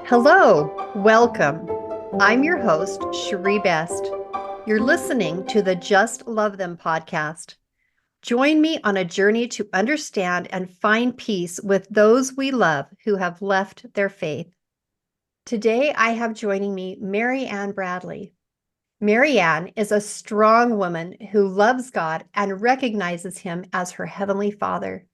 Hello, welcome. I'm your host, Cherie Best. You're listening to the Just Love Them podcast. Join me on a journey to understand and find peace with those we love who have left their faith. Today, I have joining me MaryAnn Bradley. MaryAnn is a strong woman who loves God and recognizes Him as her Heavenly Father.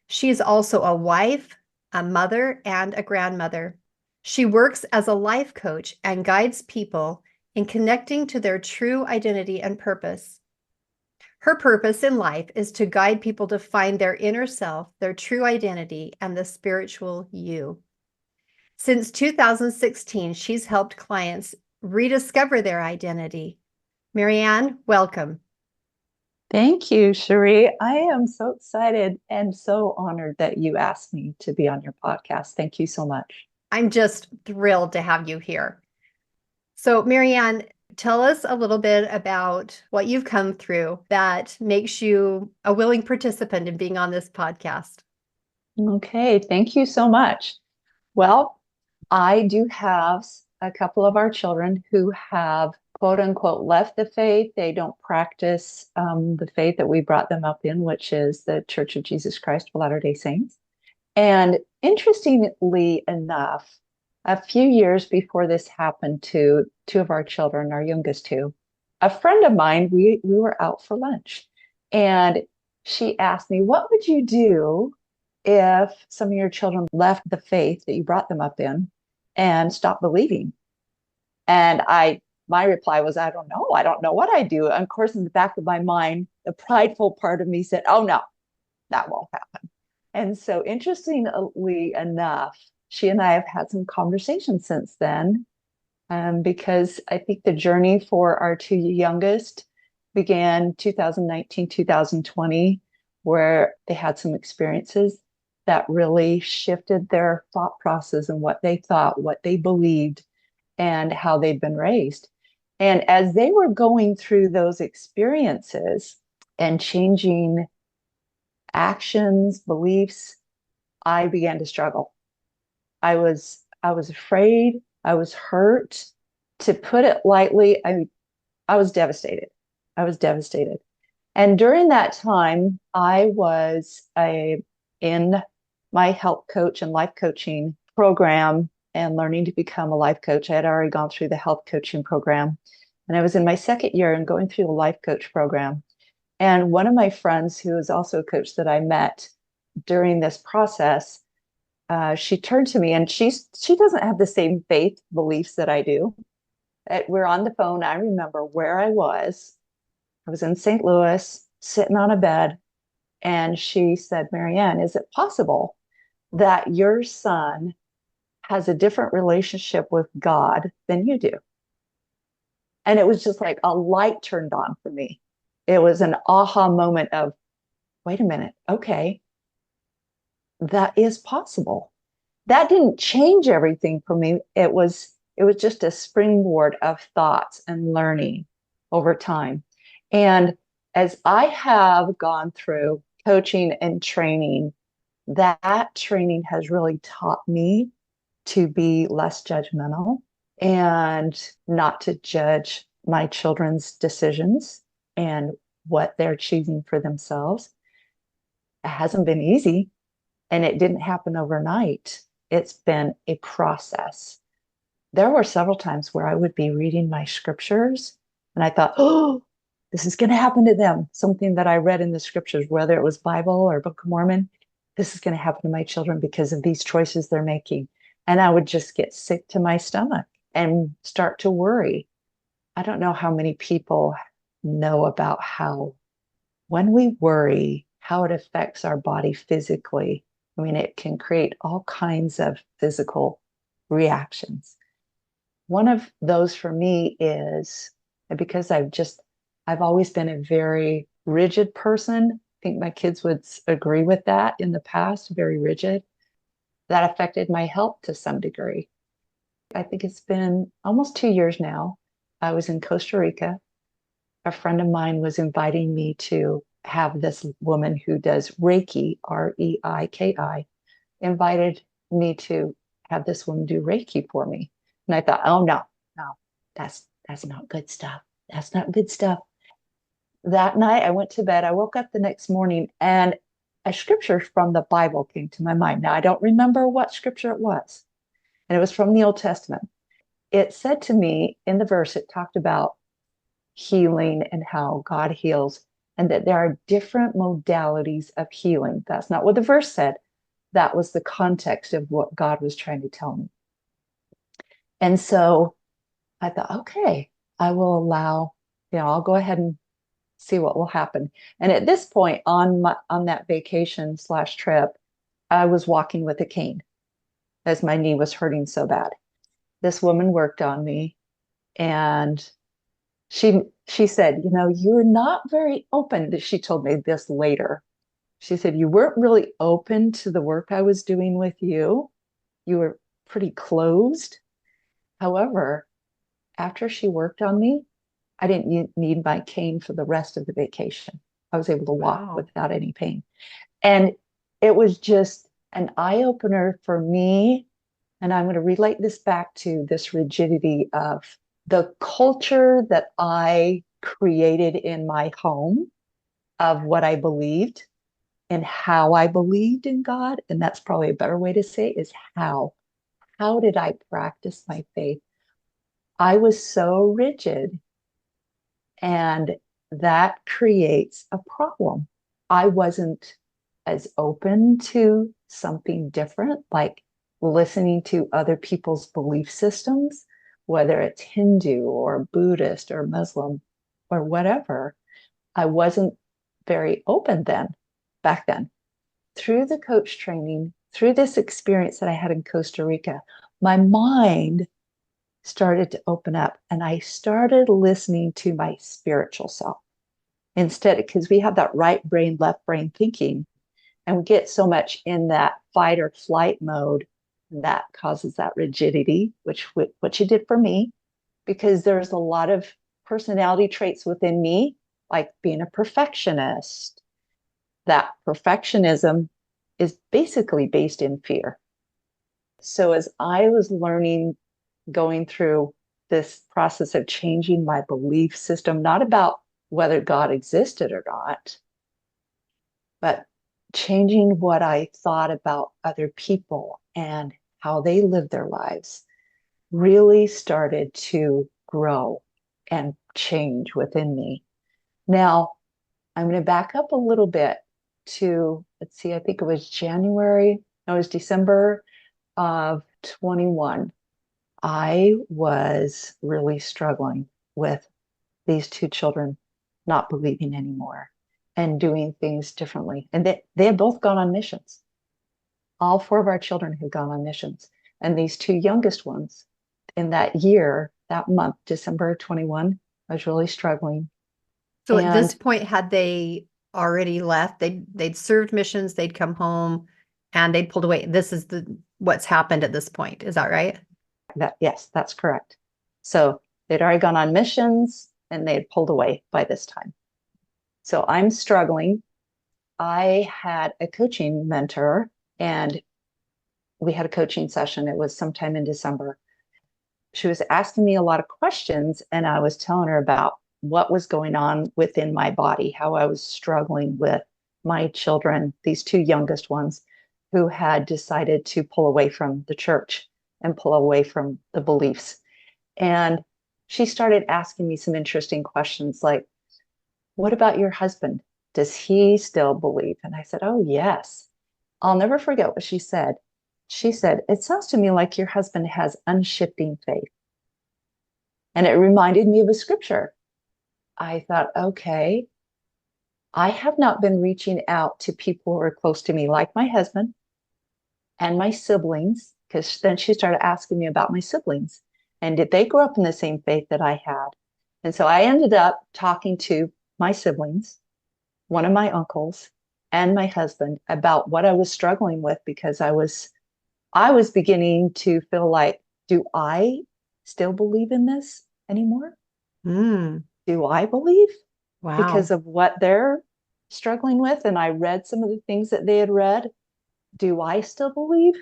She is also a wife, a mother, and a grandmother. She works as a life coach and guides people in connecting to their true identity and purpose. Her purpose in life is to guide people to find their inner self, their true identity, and the spiritual you. Since 2016, she's helped clients rediscover their identity. MaryAnn, welcome. Thank you, Cherie. I am so excited and so honored that you asked me to be on your podcast. Thank you so much. I'm just thrilled to have you here. So, MaryAnn, tell us a little bit about what you've come through that makes you a willing participant in being on this podcast. Okay, thank you so much. Well, I do have a couple of our children who have quote unquote left the faith. They don't practice the faith that we brought them up in, which is the Church of Jesus Christ of Latter-day Saints. And interestingly enough, a few years before this happened to two of our children, our youngest two, a friend of mine, we were out for lunch, and she asked me, what would you do if some of your children left the faith that you brought them up in and stopped believing? And my reply was, I don't know. I don't know what I do. And of course, in the back of my mind, the prideful part of me said, oh no, that won't happen. And so interestingly enough, she and I have had some conversations since then, because I think the journey for our two youngest began 2019, 2020, where they had some experiences that really shifted their thought process and what they thought, what they believed, and how they'd been raised. And as they were going through those experiences and changing actions, beliefs, I began to struggle. I was afraid, I was hurt. To put it lightly, I was devastated. I was devastated. And during that time, I was in my health coach and life coaching program and learning to become a life coach. I had already gone through the health coaching program, and I was in my second year and going through the life coach program. And one of my friends, who is also a coach that I met during this process, she turned to me, and she doesn't have the same faith beliefs that I do. We're on the phone. I remember where I was. I was in St. Louis, sitting on a bed, and she said, MaryAnn, is it possible that your son has a different relationship with God than you do? And it was just like a light turned on for me. It was an aha moment of, wait a minute, okay, that is possible. That didn't change everything for me. It was just a springboard of thoughts and learning over time. And as I have gone through coaching and training, that training has really taught me to be less judgmental and not to judge my children's decisions and what they're choosing for themselves. It hasn't been easy, and it didn't happen overnight. It's been a process. There were several times where I would be reading my scriptures and I thought, oh, this is going to happen to them. Something that I read in the scriptures, whether it was Bible or Book of Mormon, this is going to happen to my children because of these choices they're making. And I would just get sick to my stomach and start to worry. I don't know how many people know about how when we worry, how it affects our body physically. I mean, it can create all kinds of physical reactions. One of those for me is because I've always been a very rigid person. I think my kids would agree with that in the past, very rigid. That affected my health to some degree. I think it's been almost 2 years now. I was in Costa Rica. A friend of mine was inviting me to have this woman who does Reiki, Reiki, invited me to have this woman do Reiki for me. And I thought, oh no, no, that's not good stuff. That's not good stuff. That night I went to bed. I woke up the next morning and a scripture from the Bible came to my mind. Now I don't remember what scripture it was. And it was from the Old Testament. It said to me in the verse, it talked about healing and how God heals, and that there are different modalities of healing. That's not what the verse said. That was the context of what God was trying to tell me. And so I thought, okay, I will allow, I'll go ahead and see what will happen. And at this point on that vacation / trip, I was walking with a cane as my knee was hurting so bad. This woman worked on me, and she said, you're not very open. She told me this later. She said, you weren't really open to the work I was doing with you. You were pretty closed. However, after she worked on me, I didn't need my cane for the rest of the vacation. I was able to walk Wow. without any pain. And it was just an eye opener for me. And I'm going to relate this back to this rigidity of the culture that I created in my home of what I believed and how I believed in God. And that's probably a better way to say it, is how. How did I practice my faith? I was so rigid, and that creates a problem. I wasn't as open to something different, like listening to other people's belief systems, whether it's Hindu or Buddhist or Muslim or whatever. I wasn't very open back then. Through the coach training, through this experience that I had in Costa Rica, my mind started to open up, and I started listening to my spiritual self instead, because we have that right brain, left brain thinking, and we get so much in that fight or flight mode that causes that rigidity, which what you did for me, because there's a lot of personality traits within me, like being a perfectionist. That perfectionism is basically based in fear. So as I was learning, going through this process of changing my belief system, not about whether God existed or not, but changing what I thought about other people and how they live their lives, really started to grow and change within me. Now, I'm going to back up a little bit to, let's see, I think it was December of 21. I was really struggling with these two children not believing anymore and doing things differently. And they had both gone on missions. All 4 of our children had gone on missions. And these 2 youngest ones, in that year, that month, December 21, I was really struggling. So at this And point, had they already left? They'd served missions, they'd come home, and they'd pulled away. This is what's happened at this point. Is that right? yes, that's correct. So they'd already gone on missions and they had pulled away by this time. So I'm struggling. I had a coaching mentor, and we had a coaching session. It was sometime in December. She was asking me a lot of questions, and I was telling her about what was going on within my body, how I was struggling with my children, these 2 youngest ones, who had decided to pull away from the church and pull away from the beliefs. And she started asking me some interesting questions like, what about your husband? Does he still believe? And I said, oh, yes. I'll never forget what she said. She said, it sounds to me like your husband has unshifting faith. And it reminded me of a scripture. I thought, okay, I have not been reaching out to people who are close to me, like my husband and my siblings, because then she started asking me about my siblings. And did they grow up in the same faith that I had? And so I ended up talking to my siblings, one of my uncles, and my husband about what I was struggling with, because I was beginning to feel like, do I still believe in this anymore? Mm, Do I believe because wow. of what they're struggling with? And I read some of the things that they had read. Do I still believe?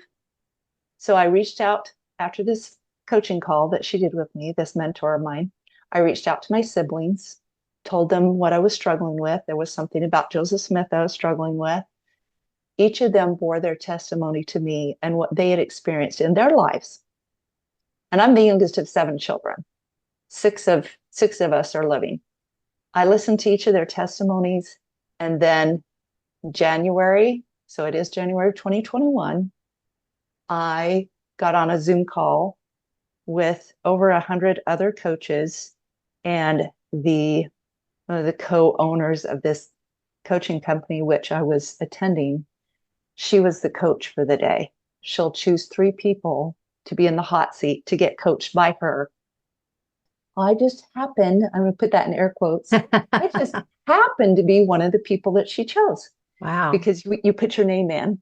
So I reached out after this coaching call that she did with me, this mentor of mine. I reached out to my siblings, told them what I was struggling with. There was something about Joseph Smith I was struggling with. Each of them bore their testimony to me and what they had experienced in their lives. And I'm the youngest of 7 children. Six of us are living. I listened to each of their testimonies, and then January, so it is January of 2021, I got on a Zoom call with over 100 other coaches and one of the co-owners of this coaching company, which I was attending. She was the coach for the day. She'll choose 3 people to be in the hot seat to get coached by her. I just happened, I'm going to put that in air quotes, I just happened to be one of the people that she chose. Wow. Because you put your name in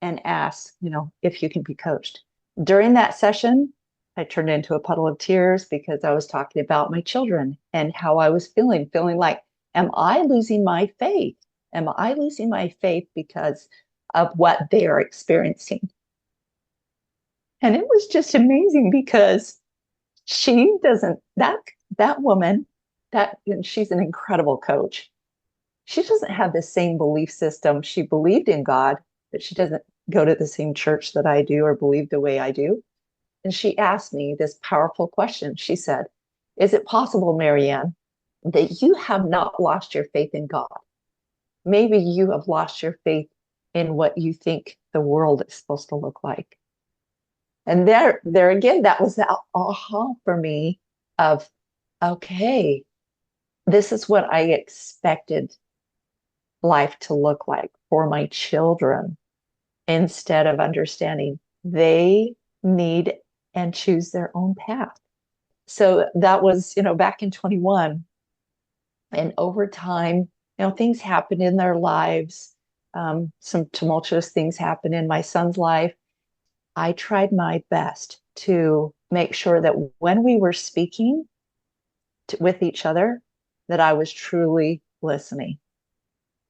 and ask, if you can be coached. During that session, I turned into a puddle of tears because I was talking about my children and how I was feeling like, am I losing my faith? Am I losing my faith because of what they are experiencing? And it was just amazing because she doesn't, that woman, she's an incredible coach. She doesn't have the same belief system. She believed in God, but she doesn't go to the same church that I do or believe the way I do. And she asked me this powerful question. She said, is it possible, MaryAnn, that you have not lost your faith in God? Maybe you have lost your faith in what you think the world is supposed to look like. And there again, that was the aha for me of, okay, this is what I expected life to look like for my children, instead of understanding they need and choose their own path. So that was, back in 21. And over time, things happened in their lives. Some tumultuous things happened in my son's life. I tried my best to make sure that when we were speaking with each other, that I was truly listening.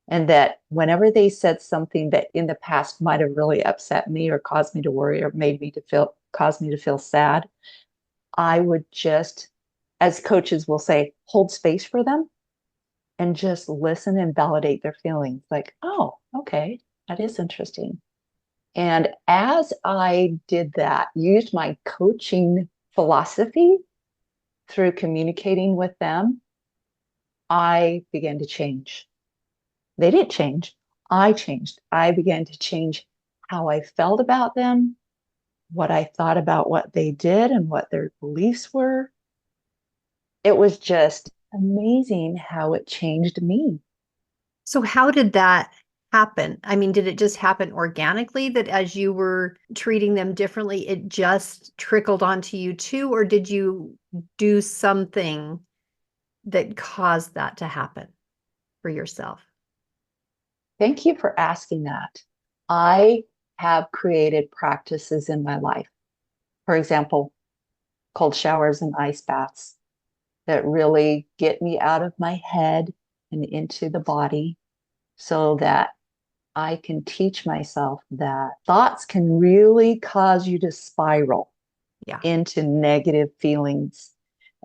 And that whenever they said something that in the past might have really upset me or caused me to worry or caused me to feel sad, I would just, as coaches will say, hold space for them and just listen and validate their feelings. Like, oh, okay, that is interesting. And as I did that, used my coaching philosophy through communicating with them, I began to change. They didn't change. I changed. I began to change how I felt about them, what I thought about what they did and what their beliefs were. It was just amazing how it changed me. So how did that happen? I mean, did it just happen organically that as you were treating them differently, it just trickled onto you too? Or did you do something that caused that to happen for yourself? Thank you for asking that. I have created practices in my life. For example, cold showers and ice baths that really get me out of my head and into the body so that I can teach myself that thoughts can really cause you to spiral into negative feelings.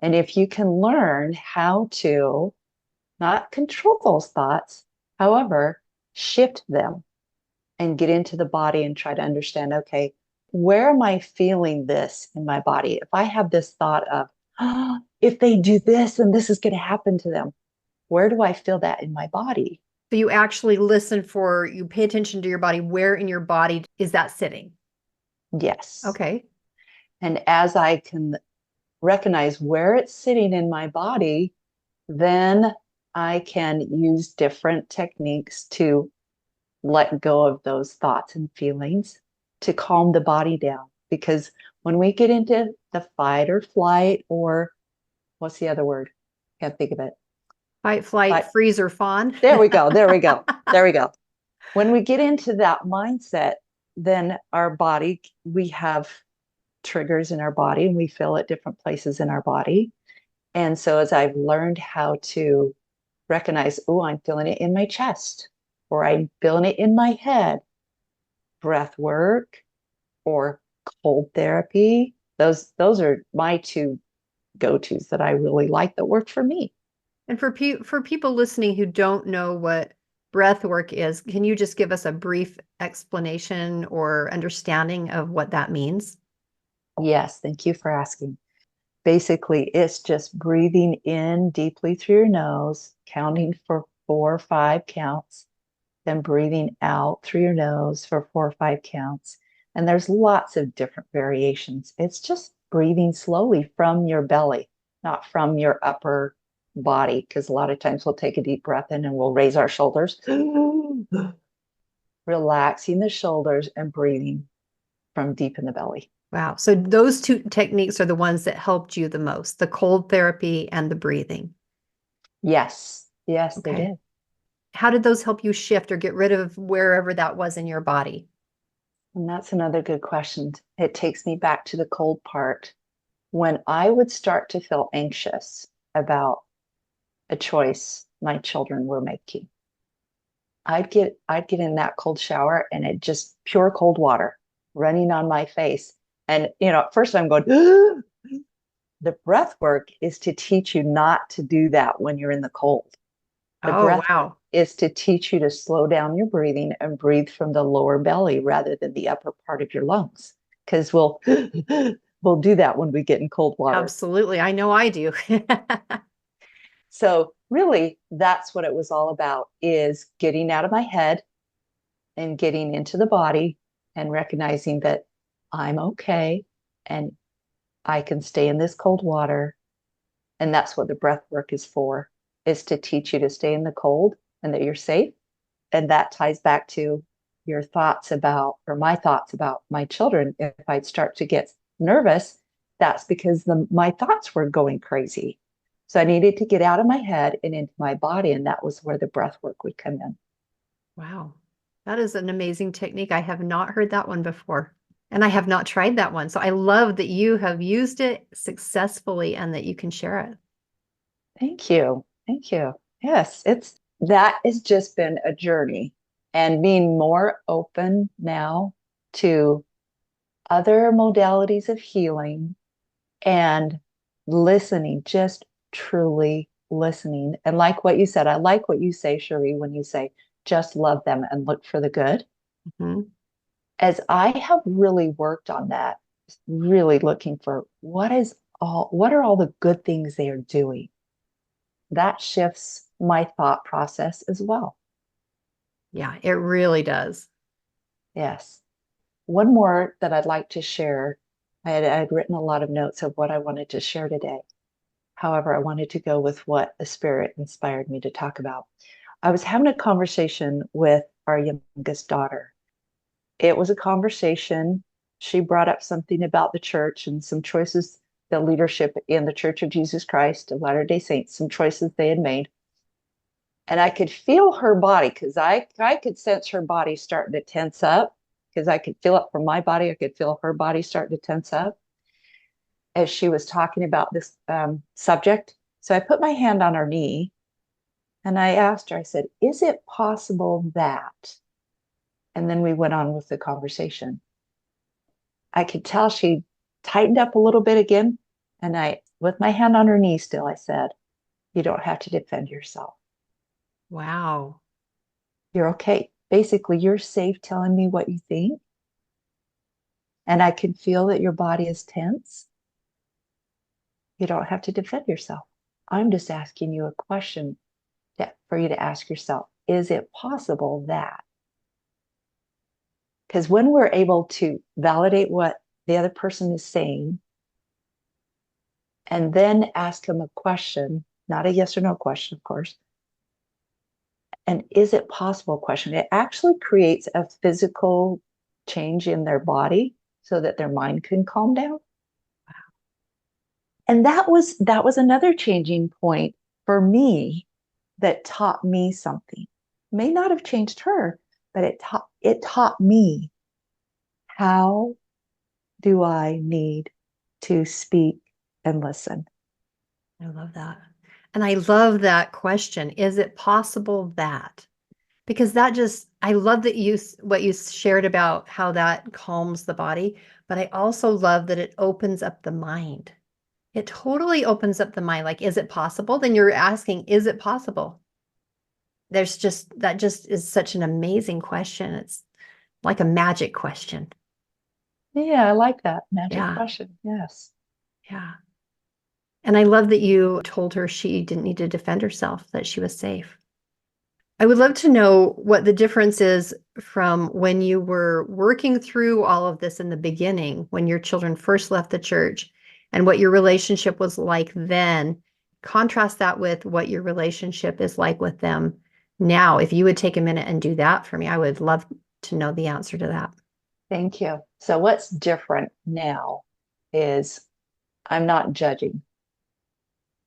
And if you can learn how to not control those thoughts, however, shift them and get into the body and try to understand, okay, where am I feeling this in my body? If I have this thought of, oh, if they do this, then this is going to happen to them, where do I feel that in my body? So you actually you pay attention to your body. Where in your body is that sitting? Yes. Okay. And as I can recognize where it's sitting in my body, then I can use different techniques to let go of those thoughts and feelings to calm the body down. Because when we get into the fight or flight, or what's the other word? Can't think of it. Fight, flight, freeze, or fawn. There we go. There we go. There we go. When we get into that mindset, then our body, we have triggers in our body and we feel at different places in our body. And so as I've learned how to recognize, oh, I'm feeling it in my chest, or I'm feeling it in my head, breath work, or cold therapy. Those are my two go-tos that I really like that work for me. And for people listening who don't know what breath work is, can you just give us a brief explanation or understanding of what that means? Yes, thank you for asking. Basically, it's just breathing in deeply through your nose, counting for 4 or 5 counts, then breathing out through your nose for 4 or 5 counts. And there's lots of different variations. It's just breathing slowly from your belly, not from your upper body, because a lot of times we'll take a deep breath in and we'll raise our shoulders, relaxing the shoulders and breathing from deep in the belly. Wow. So those two techniques are the ones that helped you the most, the cold therapy and the breathing. Yes, yes, they Okay. did. How did those help you shift or get rid of wherever that was in your body? And that's another good question. It takes me back to the cold part. When I would start to feel anxious about a choice my children were making, I'd get in that cold shower and it just pure cold water running on my face. And at first I'm going, the breath work is to teach you not to do that when you're in the cold. The Oh, breath work wow. is to teach you to slow down your breathing and breathe from the lower belly rather than the upper part of your lungs. Because we'll do that when we get in cold water. Absolutely. I know I do. So really, that's what it was all about, is getting out of my head and getting into the body and recognizing that I'm okay and I can stay in this cold water. And that's what the breath work is for, is to teach you to stay in the cold and that you're safe. And that ties back to your thoughts about, or my thoughts about my children. If I'd start to get nervous, that's because my thoughts were going crazy. So I needed to get out of my head and into my body. And that was where the breath work would come in. Wow. That is an amazing technique. I have not heard that one before. And I have not tried that one. So I love that you have used it successfully and that you can share it. Thank you. Thank you. Yes, that has just been a journey, and being more open now to other modalities of healing and listening, just truly listening. And like what you said, I like what you say, Cherie, when you say, just love them and look for the good. Mhm. As I have really worked on that, really looking for what are all the good things they are doing, that shifts my thought process as well. Yeah, it really does. Yes. One more that I'd like to share. I had written a lot of notes of what I wanted to share today. However, I wanted to go with what the spirit inspired me to talk about. I was having a conversation with our youngest daughter. It was a conversation. She brought up something about the church and some choices, the leadership in the Church of Jesus Christ of Latter-day Saints, some choices they had made. And I could feel her body, because I could sense her body starting to tense up, because I could feel it from my body. I could feel her body starting to tense up as she was talking about this subject. So I put my hand on her knee and I asked her, I said, is it possible that? And then we went on with the conversation. I could tell she tightened up a little bit again. And with my hand on her knee still, I said, you don't have to defend yourself. Wow. You're okay. Basically, you're safe telling me what you think. And I can feel that your body is tense. You don't have to defend yourself. I'm just asking you a question for you to ask yourself. Is it possible that? Because when we're able to validate what the other person is saying and then ask them a question, not a yes or no question, of course, and is it possible question, it actually creates a physical change in their body so that their mind can calm down. And that was another changing point for me that taught me something. May not have changed her, but it taught me, how do I need to speak and listen? I love that. And I love that question. Is it possible that? Because that just, I love that what you shared about how that calms the body. but I also love that it opens up the mind. It totally opens up the mind. Like, is it possible? Then you're asking, is it possible? That just is such an amazing question. It's like a magic question. Yeah, I like that magic Yeah. question. Yes. Yeah. And I love that you told her she didn't need to defend herself, that she was safe. I would love to know what the difference is from when you were working through all of this in the beginning, when your children first left the church, and what your relationship was like then. Contrast that with what your relationship is like with them now. If you would take a minute and do that for me, I would love to know the answer to that. Thank you. So what's different now is I'm not judging.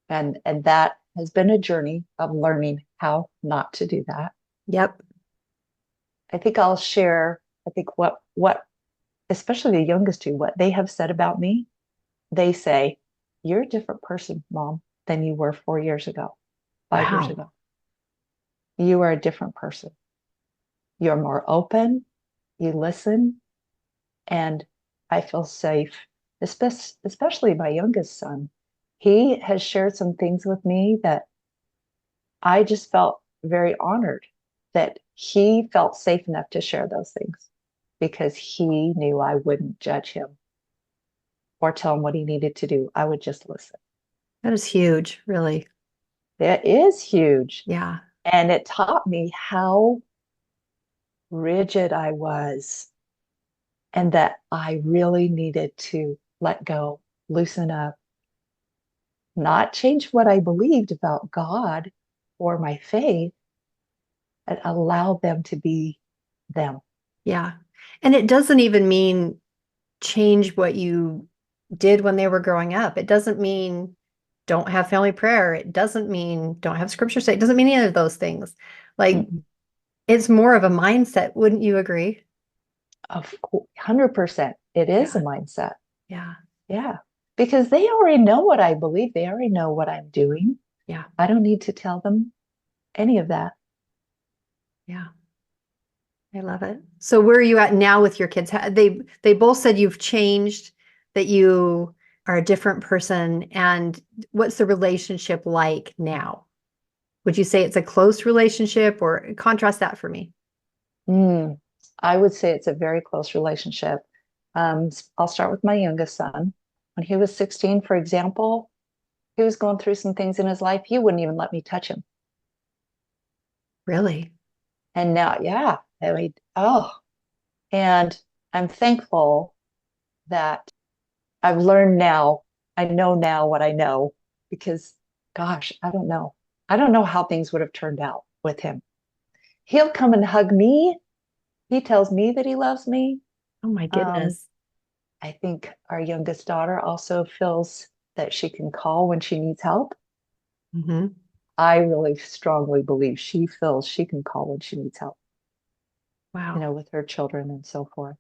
And that has been a journey of learning how not to do that. Yep. I think I'll share, I think what especially the youngest two, what they have said about me. They say, you're a different person, Mom, than you were 4 years ago, 5 years Wow. ago. You are a different person. You're more open, you listen, and I feel safe, especially my youngest son. He has shared some things with me that I just felt very honored that he felt safe enough to share those things because he knew I wouldn't judge him or tell him what he needed to do. I would just listen. That is huge, really. That is huge. Yeah. And it taught me how rigid I was and that I really needed to let go, loosen up, not change what I believed about God or my faith, and allow them to be them. Yeah. And it doesn't even mean change what you did when they were growing up. It doesn't mean don't have family prayer. It doesn't mean don't have scripture say. It doesn't mean any of those things. Like Mm-mm. it's more of a mindset. Wouldn't you agree? Of 100%. It is a Yeah. mindset. Yeah. Yeah. Because they already know what I believe. They already know what I'm doing. Yeah. I don't need to tell them any of that. Yeah. I love it. So where are you at now with your kids? They both said you've changed, that you are a different person. And what's the relationship like now? Would you say it's a close relationship or contrast that for me? Mm, I would say it's a very close relationship. I'll start with my youngest son. When he was 16, for example, he was going through some things in his life. He wouldn't even let me touch him. Really? And now, yeah, I mean, oh, and I'm thankful that I've learned now. I know now what I know because, gosh, I don't know. I don't know how things would have turned out with him. He'll come and hug me. He tells me that he loves me. Oh my Um, goodness. I think our youngest daughter also feels that she can call when she needs help. Hmm. I really strongly believe she feels she can call when she needs help, Wow. with her children and so forth.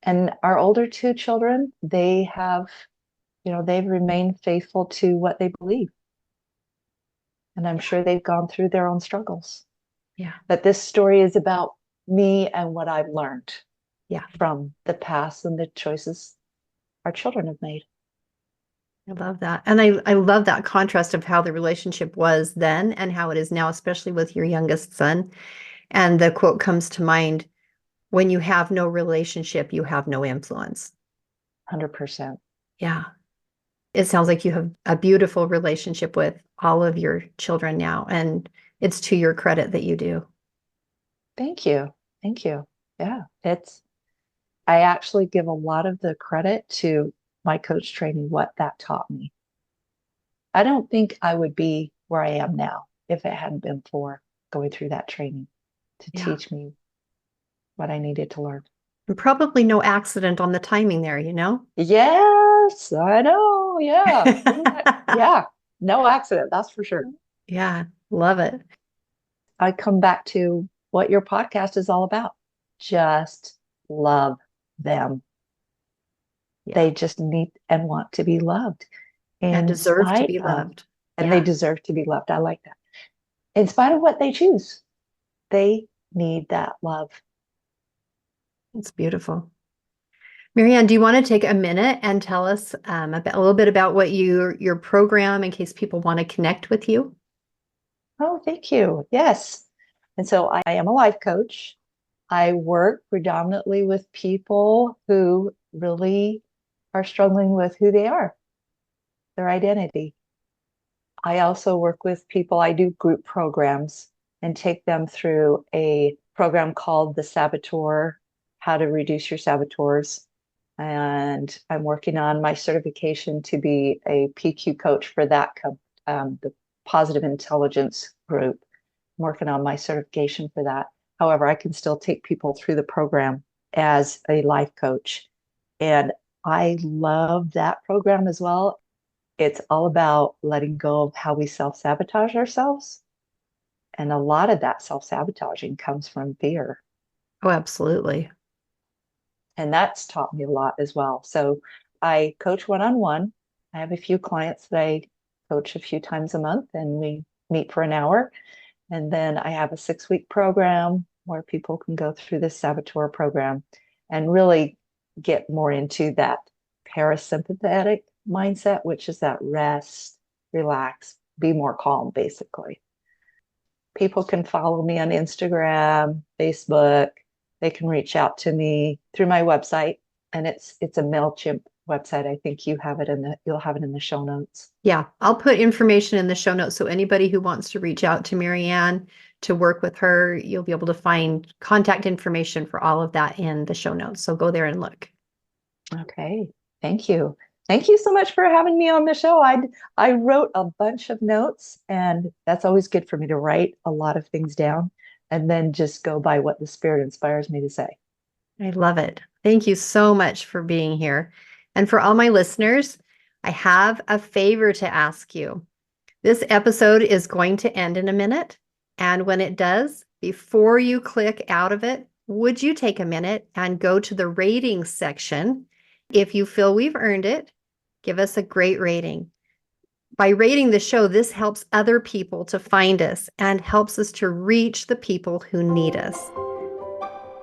And our older two children, they have, they've remained faithful to what they believe. And I'm Yeah. sure they've gone through their own struggles. Yeah. But this story is about me and what I've learned Yeah. from the past and the choices our children have made. I love that. And I love that contrast of how the relationship was then and how it is now, especially with your youngest son. And the quote comes to mind, when you have no relationship, you have no influence. 100%. Yeah. It sounds like you have a beautiful relationship with all of your children now. And it's to your credit that you do. Thank you. Thank you. Yeah, I actually give a lot of the credit to my coach training, what that taught me. I don't think I would be where I am now if it hadn't been for going through that training to Yeah. teach me what I needed to learn. And probably no accident on the timing there, you know? Yes, I know. Yeah. Isn't that? Yeah. No accident. That's for sure. Yeah, love it. I come back to what your podcast is all about. Just love them. Yeah. They just need and want to be loved And in deserve to spite be of, loved. and they Yeah, deserve to be loved. I like that. In spite of what they choose, they need that love. it's beautiful. MaryAnn, do you want to take a minute and tell us a little bit about what your program, in case people want to connect with you? Oh, thank you. Yes. And so I am a life coach. I work predominantly with people who really are struggling with who they are, their identity. I also work with people, I do group programs and take them through a program called The Saboteur, How to Reduce Your Saboteurs. And I'm working on my certification to be a PQ coach for the Positive Intelligence group. I'm working on my certification for that. However, I can still take people through the program as a life coach. And I love that program as well. It's all about letting go of how we self-sabotage ourselves. And a lot of that self-sabotaging comes from fear. Oh, absolutely. And that's taught me a lot as well. So I coach one-on-one. I have a few clients that I coach a few times a month, and we meet for an hour. And then I have a 6-week program where people can go through this saboteur program and really get more into that parasympathetic mindset, which is that rest, relax, be more calm, basically. People can follow me on Instagram, Facebook. They can reach out to me through my website, and it's a MailChimp website. I think you'll have it in the show notes. Yeah, I'll put information in the show notes. So anybody who wants to reach out to MaryAnn to work with her, you'll be able to find contact information for all of that in the show notes. So go there and look. Okay. Thank you. Thank you so much for having me on the show. I wrote a bunch of notes, and that's always good for me to write a lot of things down and then just go by what the spirit inspires me to say. I love it. Thank you so much for being here. And for all my listeners, I have a favor to ask you. This episode is going to end in a minute. And when it does, before you click out of it, would you take a minute and go to the ratings section? If you feel we've earned it, give us a great rating. By rating the show, this helps other people to find us and helps us to reach the people who need us.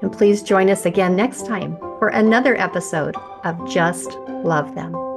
And please join us again next time for another episode of Just Love Them.